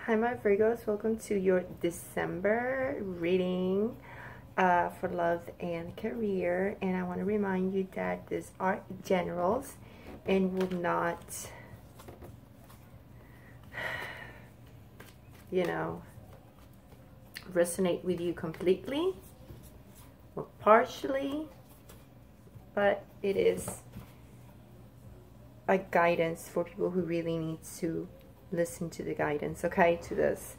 Hi my Virgos, welcome to your December reading for love and career. And I want to remind you that these are generals and will not, resonate with you completely or partially, but it is a guidance for people who really need to listen to the guidance, okay, to this.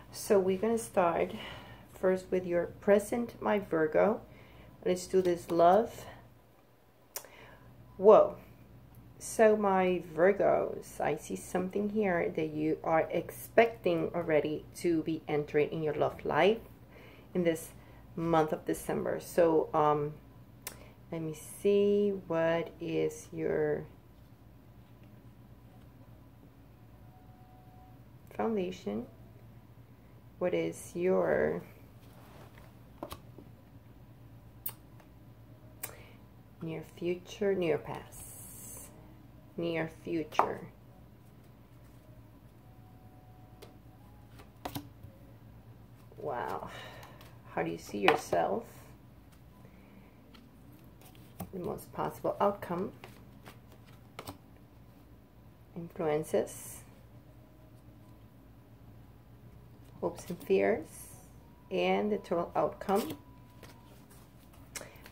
So we're going to start first with your present, my Virgo. Let's do this love. Whoa. So my Virgos, I see something here that you are expecting already to be entering in your love life in this month of December. So let me see, what is your foundation? What is your near future, near past, near future? Wow. How do you see yourself? The most possible outcome. Influences. Hopes and fears, and the total outcome.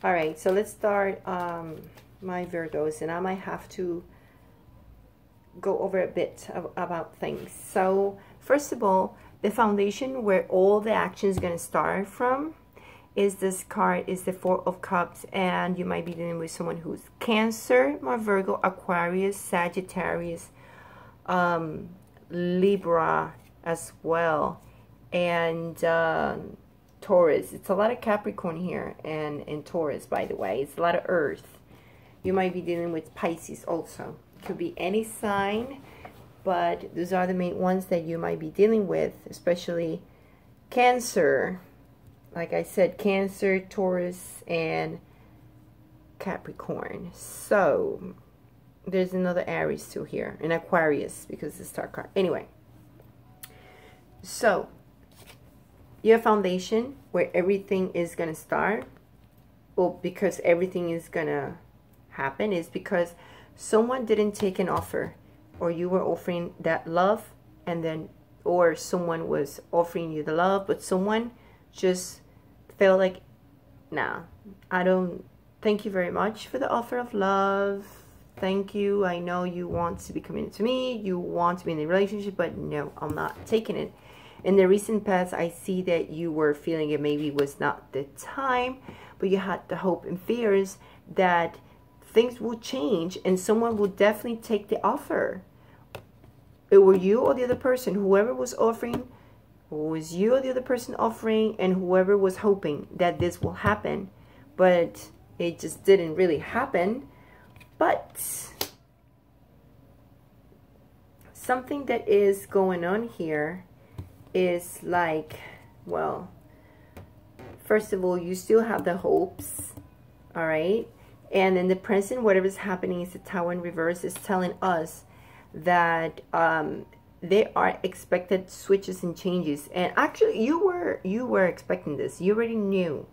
All right, so let's start, my Virgos, and I might have to go over a bit about things. So first of all, the foundation where all the action is going to start from is this card, is the Four of Cups, and you might be dealing with someone who's Cancer, my Virgo, Aquarius, Sagittarius, Libra as well, and Taurus. It's a lot of Capricorn here, and Taurus, by the way. It's a lot of Earth. You might be dealing with Pisces also. Could be any sign, but those are the main ones that you might be dealing with, especially Cancer. Like I said, Cancer, Taurus, and Capricorn. So there's another Aries too here, and Aquarius, because it's the star card. Anyway, so your foundation where everything is going to start, or because everything is going to happen, is because someone didn't take an offer, or you were offering that love, and then, or someone was offering you the love, but someone just felt like, nah, I don't, thank you very much for the offer of love, thank you, I know you want to be committed to me, you want to be in a relationship, but no, I'm not taking it. In the recent past, I see that you were feeling it maybe was not the time, but you had the hope and fears that things will change and someone will definitely take the offer. It were you or the other person, whoever was offering, was you or the other person offering, and whoever was hoping that this will happen, but it just didn't really happen. But something that is going on here is like, well, first of all, you still have the hopes, all right? And in the present, whatever's happening is the Tower in reverse is telling us that there are expected switches and changes. And actually, you were expecting this. You already knew.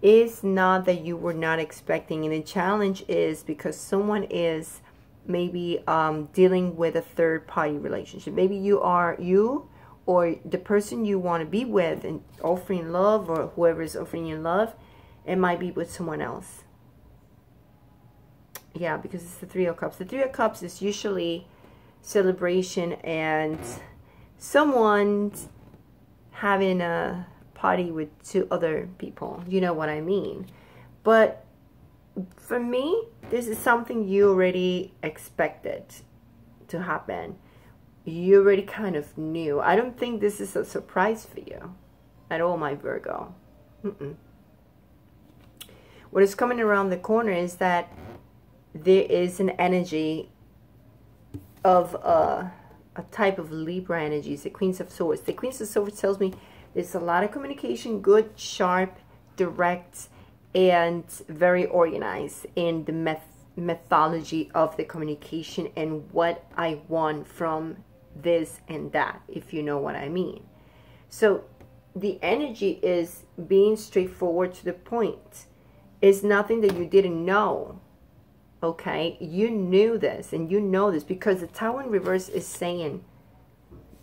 It's not that you were not expecting, and the challenge is because someone is maybe dealing with a third-party relationship. Maybe you or the person you want to be with and offering love, or whoever is offering you love, it might be with someone else. Yeah, because it's the Three of Cups. The Three of Cups is usually celebration and someone having a party with two other people. You know what I mean. But for me, this is something you already expected to happen. You already kind of knew. I don't think this is a surprise for you at all, my Virgo. What is coming around the corner is that there is an energy of a type of Libra energy. It's the Queens of Swords. The Queens of Swords tells me there's a lot of communication, good, sharp, direct, and very organized in the methodology of the communication and what I want from this and that, if you know what I mean. So the energy is being straightforward to the point. It's nothing that you didn't know. Okay, you knew this and you know this, because the Tower in reverse is saying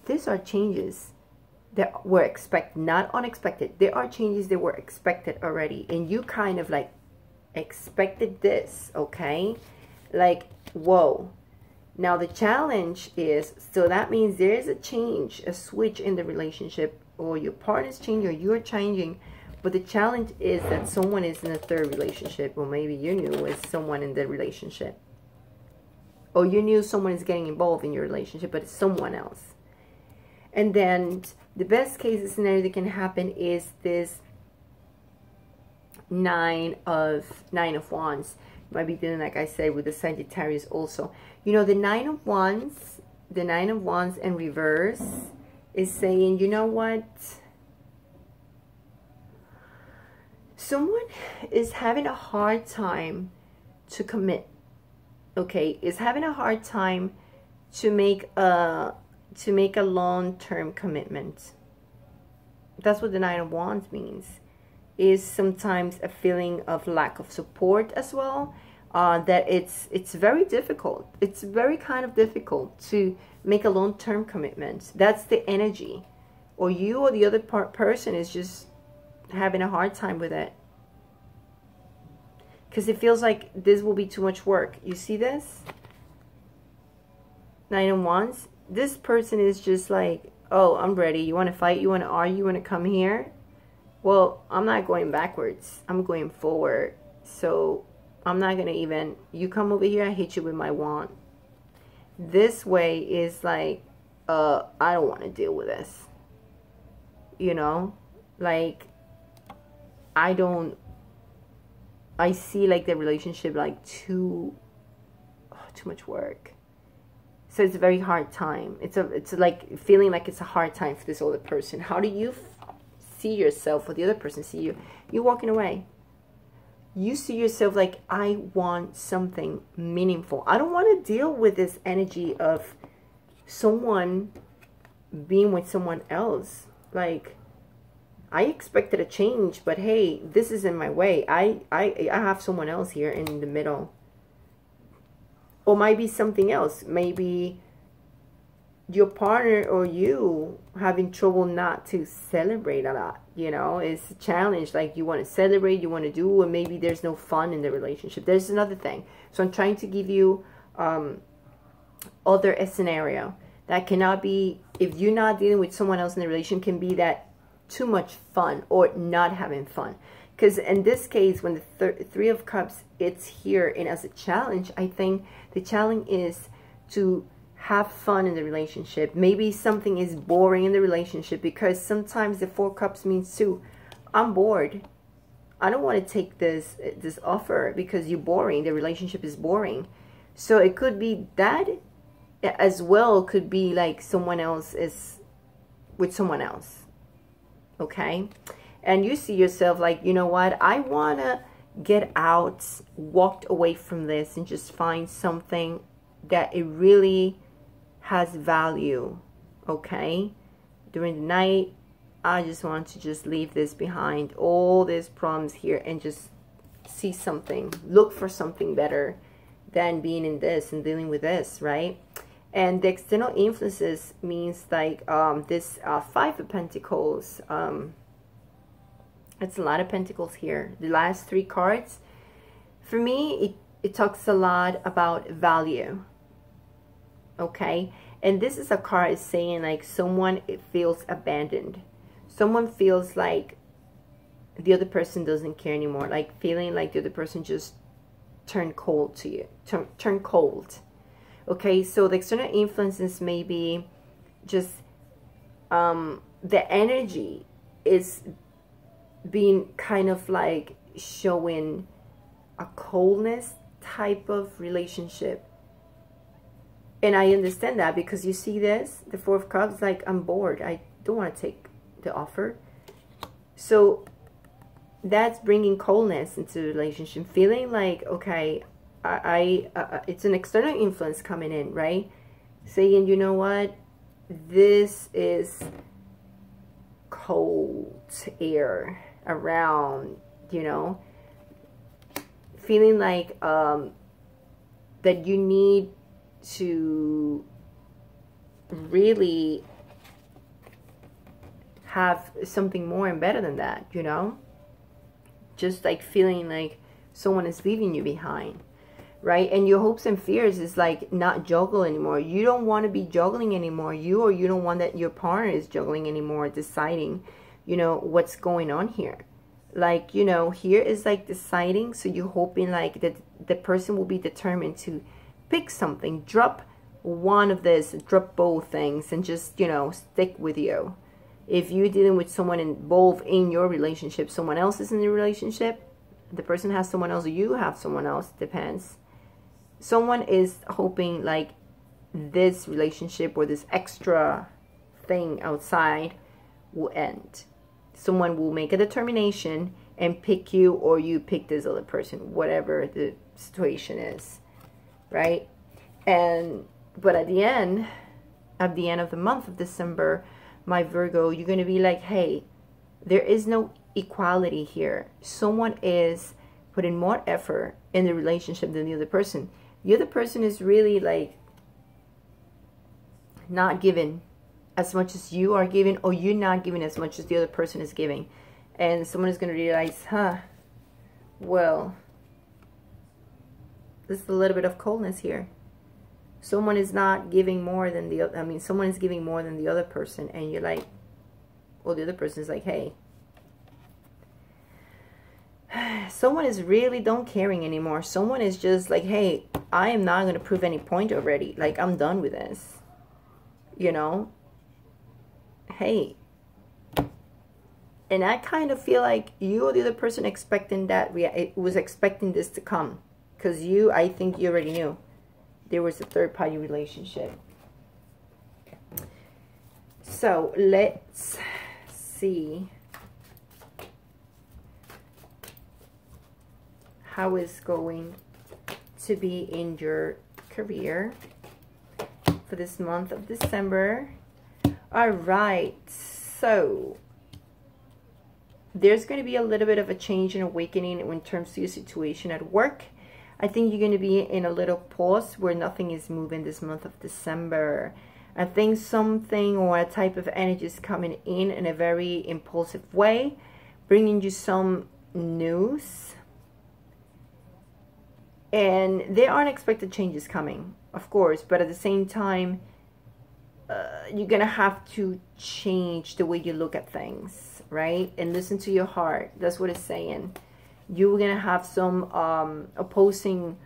these are changes that were expected, not unexpected. There are changes that were expected already, and you kind of like expected this. Okay, like, whoa. Now the challenge is, so that means there is a change, a switch in the relationship, or your partner's changing or you're changing. But the challenge is that someone is in a third relationship, or maybe you knew was someone in the relationship, or you knew someone is getting involved in your relationship, but it's someone else. And then the best case scenario that can happen is this nine of wands. You might be dealing, like I said, with the Sagittarius also. You know, the nine of wands in reverse is saying, you know what? Someone is having a hard time to commit. Okay, is having a hard time to make a long-term commitment. That's what the Nine of Wands means. Is sometimes a feeling of lack of support as well. That it's very difficult. It's very kind of difficult to make a long-term commitment. That's the energy. Or you or the other person is just having a hard time with it, because it feels like this will be too much work. You see this? Nine of Wands. This person is just like, oh, I'm ready. You want to fight? You want to argue? You want to come here? Well, I'm not going backwards. I'm going forward. So I'm not going to even, you come over here, I hit you with my wand. This way is like, I don't want to deal with this. You know? Like, I see like the relationship like too much work. So it's a very hard time. It's like feeling like it's a hard time for this other person. How do you see yourself, or the other person see you? You're walking away. You see yourself like, I want something meaningful. I don't want to deal with this energy of someone being with someone else. Like, I expected a change, but hey, this is in my way. I have someone else here in the middle. Or might be something else. Maybe your partner or you having trouble not to celebrate a lot. You know, it's a challenge. Like, you want to celebrate, you want to do, or maybe there's no fun in the relationship. There's another thing. So I'm trying to give you other scenario. That cannot be, if you're not dealing with someone else in the relation, can be that too much fun or not having fun. Because in this case, when the Three of Cups, it's here, and as a challenge, I think the challenge is to have fun in the relationship. Maybe something is boring in the relationship, because sometimes the Four Cups means too, I'm bored. I don't want to take this offer because you're boring. The relationship is boring. So it could be that as well. Could be like someone else is with someone else. Okay, and you see yourself like, you know what, I want to get out, walked away from this, and just find something that it really has value. Okay, during the night, I just want to just leave this behind, all these problems here, and just see something, look for something better than being in this and dealing with this, right? And the external influences means like this Five of Pentacles. It's a lot of pentacles here. The last three cards, for me, it talks a lot about value. Okay, and this is a card saying like someone feels abandoned. Someone feels like the other person doesn't care anymore. Like feeling like the other person just turned cold to you. Turn cold. Okay, so the external influences may be just the energy is being kind of like showing a coldness type of relationship. And I understand that, because you see this, the Four of Cups, like, I'm bored. I don't want to take the offer. So that's bringing coldness into the relationship. Feeling like, okay, it's an external influence coming in, right? Saying, you know what, this is cold air around, you know, feeling like that you need to really have something more and better than that, you know, just like feeling like someone is leaving you behind, right? And your hopes and fears is like not juggle anymore. You don't want to be juggling anymore. You don't want that your partner is juggling anymore, deciding, you know, what's going on here. Like, you know, here is like deciding. So you're hoping like that the person will be determined to pick something, drop one of this, drop both things, and just, you know, stick with you. If you're dealing with someone involved in your relationship, someone else is in the relationship, the person has someone else, or you have someone else, depends. Someone is hoping like this relationship or this extra thing outside will end. Someone will make a determination and pick you, or you pick this other person, whatever the situation is, right? But at the end of the month of December, my Virgo, you're going to be like, hey, there is no equality here. Someone is putting more effort in the relationship than the other person. The other person is really like not giving as much as you are giving, or you're not giving as much as the other person is giving. And someone is going to realize, well, there's a little bit of coldness here. Someone is not giving more than the other. I mean, someone is giving more than the other person. And you're like, well, the other person is like, hey. Someone is really don't caring anymore. Someone is just like, hey, I am not going to prove any point already. Like, I'm done with this. You know? Hey. And I kind of feel like you or the other person expecting that, was expecting this to come. Because I think you already knew. There was a third-party relationship. So, let's see how it's going to be in your career for this month of December. All right. So, there's going to be a little bit of a change and awakening in terms of your situation at work. I think you're going to be in a little pause where nothing is moving this month of December. I think something or a type of energy is coming in a very impulsive way, bringing you some news. And there are unexpected changes coming, of course, but at the same time, you're going to have to change the way you look at things, right? And listen to your heart. That's what it's saying. You're going to have some opposing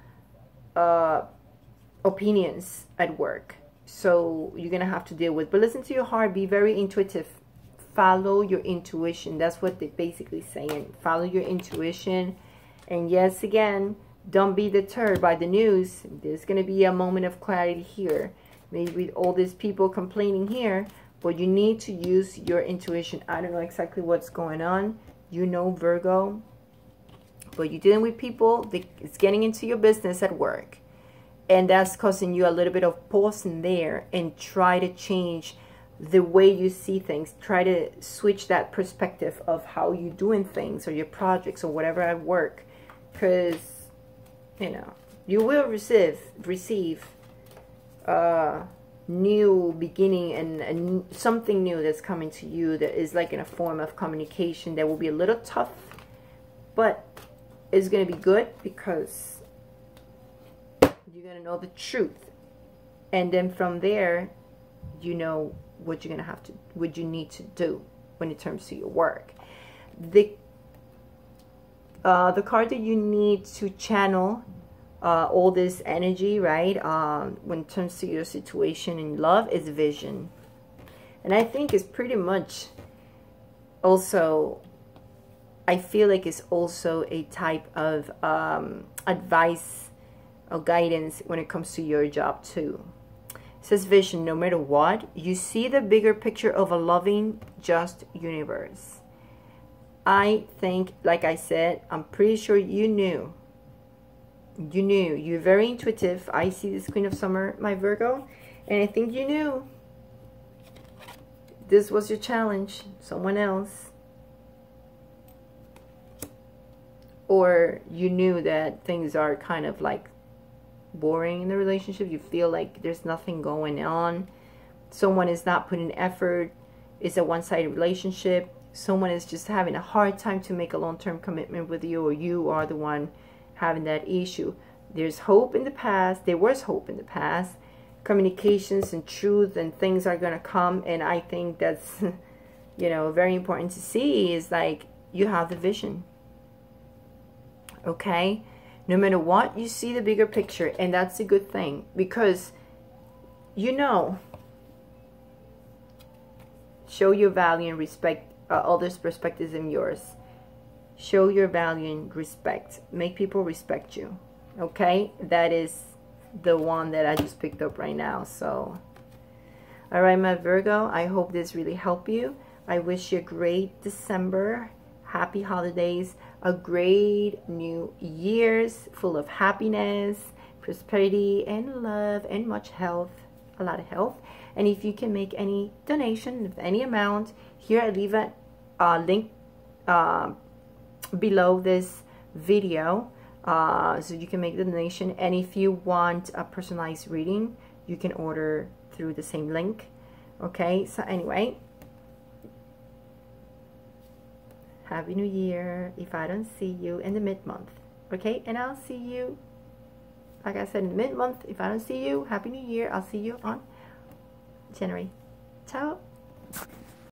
opinions at work. So you're going to have to deal with. But listen to your heart. Be very intuitive. Follow your intuition. That's what they're basically saying. Follow your intuition. And yes, again, don't be deterred by the news. There's going to be a moment of clarity here. Maybe with all these people complaining here. But you need to use your intuition. I don't know exactly what's going on. You know, Virgo. But you're dealing with people, it's getting into your business at work. And that's causing you a little bit of pause in there, and try to change the way you see things. Try to switch that perspective of how you're doing things, or your projects, or whatever at work. Because, you know, you will receive new beginning and something new that's coming to you that is like in a form of communication that will be a little tough. But it's going to be good because you're going to know the truth. And then from there, you know what you're going to have to, what you need to do when it comes to your work. The card that you need to channel all this energy, right, when it comes to your situation in love, is vision. And I think it's pretty much also, I feel like it's also a type of advice or guidance when it comes to your job too. It says vision, no matter what, you see the bigger picture of a loving, just universe. I think, like I said, I'm pretty sure you knew. You knew. You're very intuitive. I see this Queen of Summer, my Virgo, and I think you knew. this was your challenge, someone else. Or you knew that things are kind of like boring in the relationship. You feel like there's nothing going on. Someone is not putting effort. It's a one-sided relationship. Someone is just having a hard time to make a long-term commitment with you, or you are the one having that issue. There's hope in the past. There was hope in the past. Communications and truth and things are going to come. And I think that's, you know, very important to see is like you have the vision. Okay? No matter what, you see the bigger picture. And that's a good thing. Because, you know, show your value and respect others' perspectives and yours. Show your value and respect. Make people respect you. Okay? That is the one that I just picked up right now. So, all right, my Virgo, I hope this really helped you. I wish you a great December. Happy holidays. A great new year's full of happiness, prosperity, and love, and much health. A lot of health. And if you can make any donation of any amount, here I leave a link below this video, so you can make the donation. And if you want a personalized reading, you can order through the same link. Okay, so anyway, Happy New Year if I don't see you in the mid-month. Okay, and I'll see you, like I said, in the mid-month. If I don't see you, Happy New Year. I'll see you on January. Ciao.